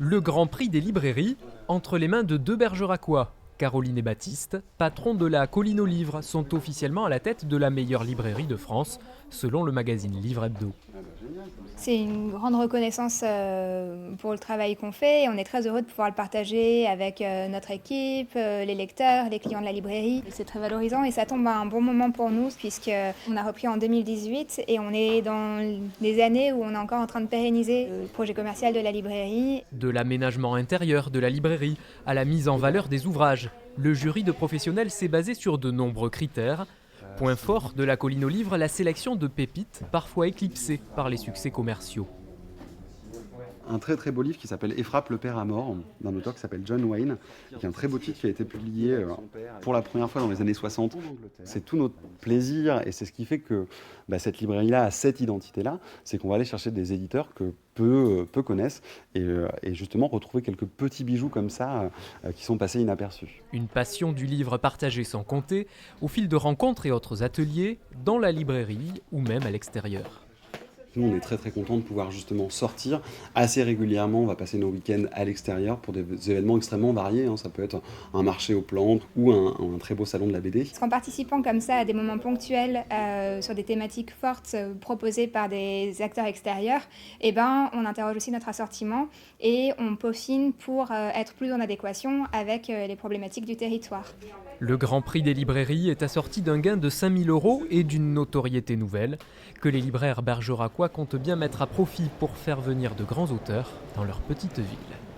Le Grand Prix des librairies, entre les mains de deux bergeracois. Caroline et Baptiste, patrons de la Colline aux Livres, sont officiellement à la tête de la meilleure librairie de France, selon le magazine Livre Hebdo. C'est une grande reconnaissance pour le travail qu'on fait et on est très heureux de pouvoir le partager avec notre équipe, les lecteurs, les clients de la librairie. C'est très valorisant et ça tombe à un bon moment pour nous puisqu'on a repris en 2018 et on est dans des années où on est encore en train de pérenniser le projet commercial de la librairie. De l'aménagement intérieur de la librairie à la mise en valeur des ouvrages, le jury de professionnels s'est basé sur de nombreux critères. Point fort de la Colline aux Livres, la sélection de pépites, parfois éclipsée par les succès commerciaux. Un très très beau livre qui s'appelle Effrappe le père à mort, d'un auteur qui s'appelle John Wayne, qui est un très beau titre qui a été publié pour la première fois dans les années 60. C'est tout notre plaisir et c'est ce qui fait que cette librairie-là a cette identité-là, c'est qu'on va aller chercher des éditeurs que peu connaissent et justement retrouver quelques petits bijoux comme ça qui sont passés inaperçus. Une passion du livre partagée sans compter, au fil de rencontres et autres ateliers, dans la librairie ou même à l'extérieur. Nous, on est très très contents de pouvoir justement sortir assez régulièrement. On va passer nos week-ends à l'extérieur pour des événements extrêmement variés. Ça peut être un marché aux plantes ou un très beau salon de la BD. En participant comme ça à des moments ponctuels sur des thématiques fortes proposées par des acteurs extérieurs, on interroge aussi notre assortiment et on peaufine pour être plus en adéquation avec les problématiques du territoire. Le Grand Prix des librairies est assorti d'un gain de 5 000 € et d'une notoriété nouvelle que les libraires bergeracois comptent bien mettre à profit pour faire venir de grands auteurs dans leur petite ville.